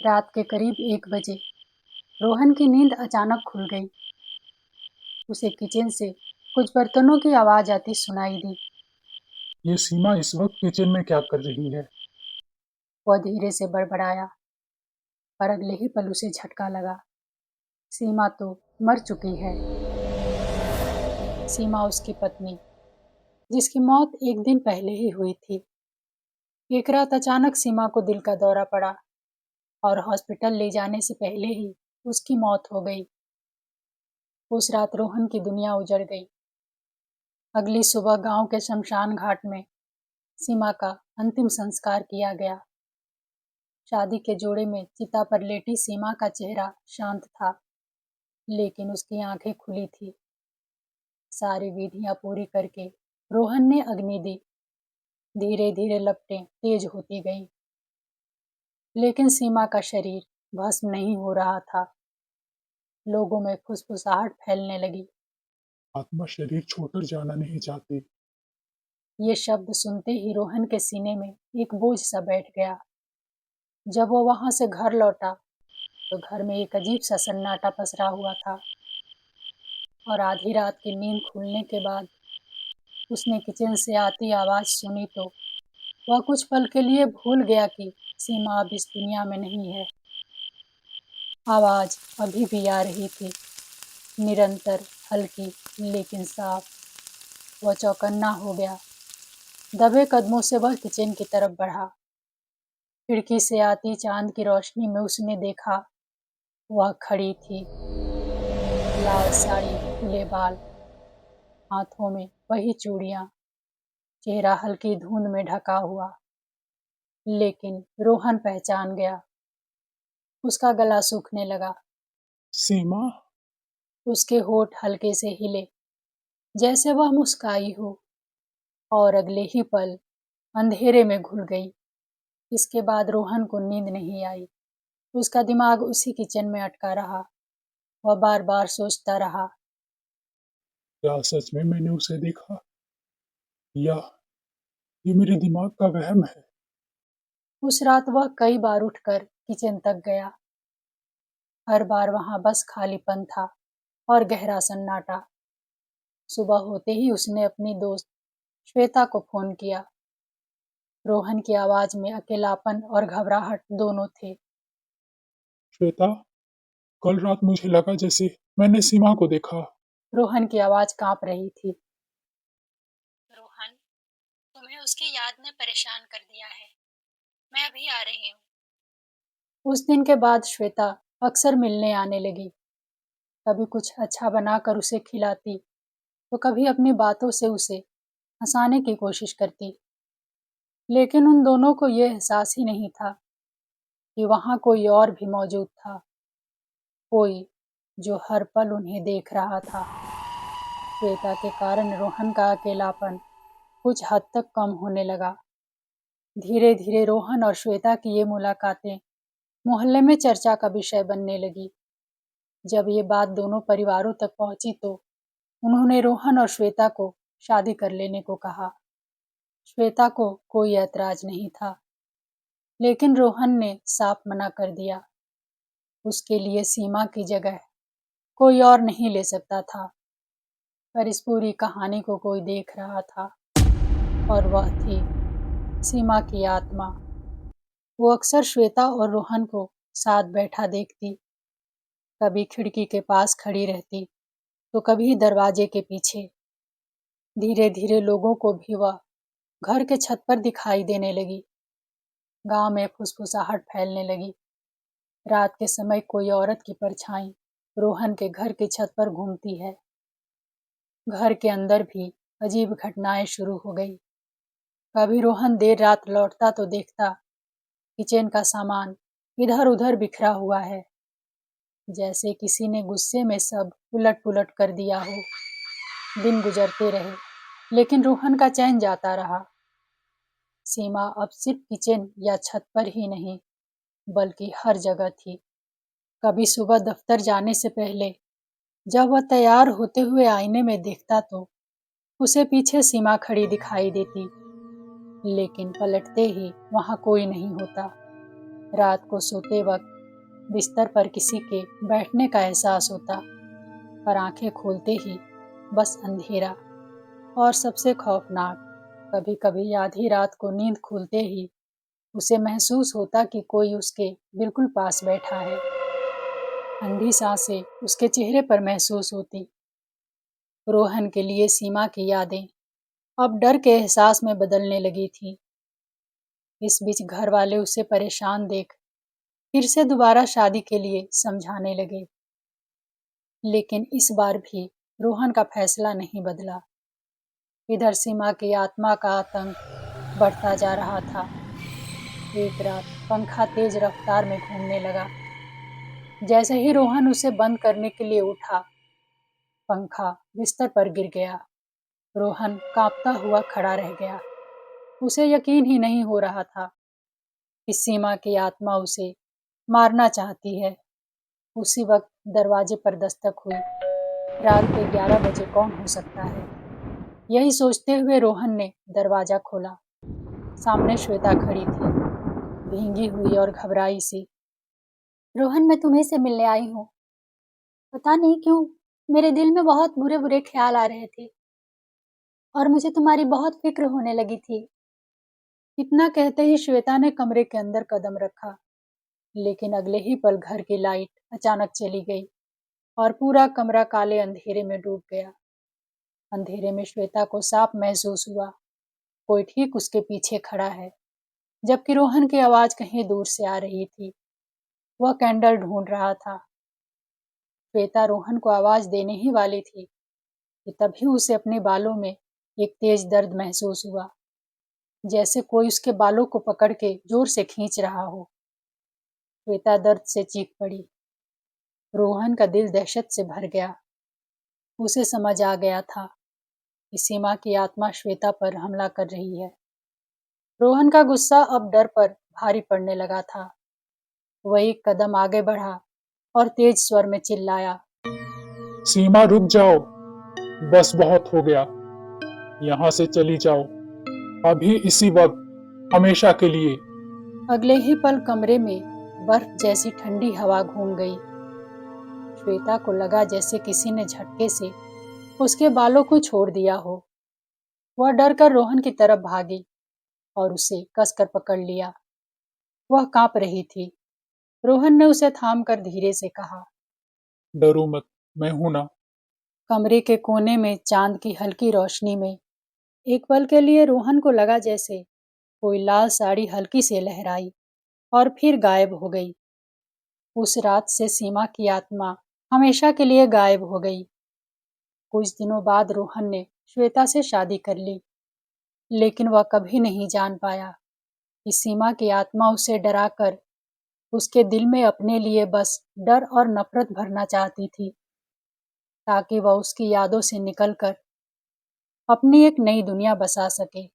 रात के करीब 1 बजे रोहन की नींद अचानक खुल गई। उसे किचन से कुछ बर्तनों की आवाज आती सुनाई दी। ये सीमा इस वक्त किचन में क्या कर रही है? वह धीरे से बड़बड़ाया, पर अगले ही पल उसे झटका लगा। सीमा तो मर चुकी है। सीमा उसकी पत्नी, जिसकी मौत एक दिन पहले ही हुई थी। एक रात अचानक सीमा को दिल का दौरा पड़ा और हॉस्पिटल ले जाने से पहले ही उसकी मौत हो गई। उस रात रोहन की दुनिया उजड़ गई। अगली सुबह गांव के शमशान घाट में सीमा का अंतिम संस्कार किया गया। शादी के जोड़े में चिता पर लेटी सीमा का चेहरा शांत था, लेकिन उसकी आंखें खुली थी। सारी विधियां पूरी करके रोहन ने अग्नि दी। धीरे धीरे लपटें तेज होती गई, लेकिन सीमा का शरीर भस्म नहीं हो रहा था। लोगों में फुसफुसाहट फैलने लगी। आत्मा शरीर छोड़कर जाना नहीं चाहती। ये शब्द सुनते ही रोहन के सीने में एक बोझ सा बैठ गया। जब वो वहां से घर लौटा तो घर में एक अजीब सा सन्नाटा पसरा हुआ था, और आधी रात की नींद खुलने के बाद उसने किचन से आती आवाज सुनी तो वह कुछ पल के लिए भूल गया कि सीमा अब इस दुनिया में नहीं है। आवाज अभी भी आ रही थी, निरंतर, हल्की लेकिन साफ। वह चौकन्ना हो गया। दबे कदमों से वह किचन की तरफ बढ़ा। खिड़की से आती चांद की रोशनी में उसने देखा, वह खड़ी थी, लाल साड़ी, खुले बाल, हाथों में वही चूड़ियां, चेहरा हल्की धुंध में ढका हुआ। लेकिन रोहन पहचान गया। उसका गला सूखने लगा। सीमा। उसके होठ हल्के से हिले, जैसे वह मुस्काई हो, और अगले ही पल अंधेरे में घुल गई। इसके बाद रोहन को नींद नहीं आई। उसका दिमाग उसी किचन में अटका रहा। वह बार बार सोचता रहा, क्या सच में मैंने उसे देखा, या ये मेरे दिमाग का वहम है? उस रात वह कई बार उठकर किचन तक गया। हर बार वहां बस खालीपन था और गहरा सन्नाटा। सुबह होते ही उसने अपनी दोस्त श्वेता को फोन किया। रोहन की आवाज में अकेलापन और घबराहट दोनों थे। श्वेता, कल रात मुझे लगा जैसे मैंने सीमा को देखा। रोहन की आवाज कांप रही थी। रोहन, तुम्हें उसकी याद ने परेशान कर दिया है। मैं अभी आ रही हूँ। उस दिन के बाद श्वेता अक्सर मिलने आने लगी। कभी कुछ अच्छा बनाकर उसे खिलाती, तो कभी अपनी बातों से उसे हंसाने की कोशिश करती। लेकिन उन दोनों को यह एहसास ही नहीं था कि वहां कोई और भी मौजूद था, कोई जो हर पल उन्हें देख रहा था। श्वेता के कारण रोहन का अकेलापन कुछ हद तक कम होने लगा। धीरे धीरे रोहन और श्वेता की ये मुलाकातें मोहल्ले में चर्चा का विषय बनने लगी। जब ये बात दोनों परिवारों तक पहुंची तो उन्होंने रोहन और श्वेता को शादी कर लेने को कहा। श्वेता को कोई ऐतराज नहीं था, लेकिन रोहन ने साफ मना कर दिया। उसके लिए सीमा की जगह कोई और नहीं ले सकता था। पर इस पूरी कहानी को कोई देख रहा था, और वह थी सीमा की आत्मा। वो अक्सर श्वेता और रोहन को साथ बैठा देखती, कभी खिड़की के पास खड़ी रहती तो कभी दरवाजे के पीछे। धीरे धीरे लोगों को भी वह घर के छत पर दिखाई देने लगी। गांव में फुसफुसाहट फैलने लगी। रात के समय कोई औरत की परछाई रोहन के घर की छत पर घूमती है। घर के अंदर भी अजीब घटनाएं शुरू हो गई। कभी रोहन देर रात लौटता तो देखता किचन का सामान इधर उधर बिखरा हुआ है, जैसे किसी ने गुस्से में सब उलट पुलट कर दिया हो। दिन गुजरते रहे, लेकिन रोहन का चैन जाता रहा। सीमा अब सिर्फ किचन या छत पर ही नहीं, बल्कि हर जगह थी। कभी सुबह दफ्तर जाने से पहले जब वह तैयार होते हुए आईने में देखता तो उसे पीछे सीमा खड़ी दिखाई देती, लेकिन पलटते ही वहां कोई नहीं होता। रात को सोते वक्त बिस्तर पर किसी के बैठने का एहसास होता, पर आंखें खोलते ही बस अंधेरा। और सबसे खौफनाक, कभी कभी आधी रात को नींद खुलते ही उसे महसूस होता कि कोई उसके बिल्कुल पास बैठा है। ठंडी सांसें उसके चेहरे पर महसूस होती। रोहन के लिए सीमा की यादें अब डर के एहसास में बदलने लगी थी। इस बीच घर वाले उसे परेशान देख फिर से दोबारा शादी के लिए समझाने लगे, लेकिन इस बार भी रोहन का फैसला नहीं बदला। इधर सीमा की आत्मा का आतंक बढ़ता जा रहा था। एक रात पंखा तेज रफ्तार में घूमने लगा। जैसे ही रोहन उसे बंद करने के लिए उठा, पंखा बिस्तर पर गिर गया। रोहन कांपता हुआ खड़ा रह गया। उसे यकीन ही नहीं हो रहा था कि सीमा की आत्मा उसे मारना चाहती है। उसी वक्त दरवाजे पर दस्तक हुई। रात के 11 बजे कौन हो सकता है? यही सोचते हुए रोहन ने दरवाजा खोला। सामने श्वेता खड़ी थी, भींगी हुई और घबराई सी। रोहन, मैं तुम्हीं से मिलने आई हूँ। पता नहीं क्यों मेरे दिल में बहुत बुरे बुरे ख्याल आ रहे थे और मुझे तुम्हारी बहुत फिक्र होने लगी थी। इतना कहते ही श्वेता ने कमरे के अंदर कदम रखा, लेकिन अगले ही पल घर की लाइट अचानक चली गई और पूरा कमरा काले अंधेरे में डूब गया। अंधेरे में श्वेता को साफ महसूस हुआ कोई ठीक उसके पीछे खड़ा है, जबकि रोहन की आवाज कहीं दूर से आ रही थी। वह कैंडल ढूंढ रहा था। श्वेता रोहन को आवाज देने ही वाली थी कि तभी उसे अपने बालों में एक तेज दर्द महसूस हुआ, जैसे कोई उसके बालों को पकड़ के जोर से खींच रहा हो। श्वेता दर्द से चीख पड़ी। रोहन का दिल दहशत से भर गया। उसे समझ आ गया था कि सीमा की आत्मा श्वेता पर हमला कर रही है। रोहन का गुस्सा अब डर पर भारी पड़ने लगा था। वह एक कदम आगे बढ़ा और तेज स्वर में चिल्लाया, सीमा रुक जाओ, बस बहुत हो गया, यहाँ से चली जाओ, अभी इसी वक्त, हमेशा के लिए। अगले ही पल कमरे में बर्फ जैसी ठंडी हवा घूम गई। श्वेता को लगा जैसे किसी ने झटके से उसके बालों को छोड़ दिया हो। वह डर कर रोहन की तरफ भागी और उसे कसकर पकड़ लिया। वह कांप रही थी। रोहन ने उसे थाम कर धीरे से कहा, डरो मत, मैं हूं ना। कमरे के कोने में चांद की हल्की रोशनी में एक पल के लिए रोहन को लगा जैसे कोई लाल साड़ी हल्की से लहराई और फिर गायब हो गई। उस रात से सीमा की आत्मा हमेशा के लिए गायब हो गई। कुछ दिनों बाद रोहन ने श्वेता से शादी कर ली, लेकिन वह कभी नहीं जान पाया कि सीमा की आत्मा उसे डराकर उसके दिल में अपने लिए बस डर और नफरत भरना चाहती थी, ताकि वह उसकी यादों से निकलकर अपनी एक नई दुनिया बसा सके।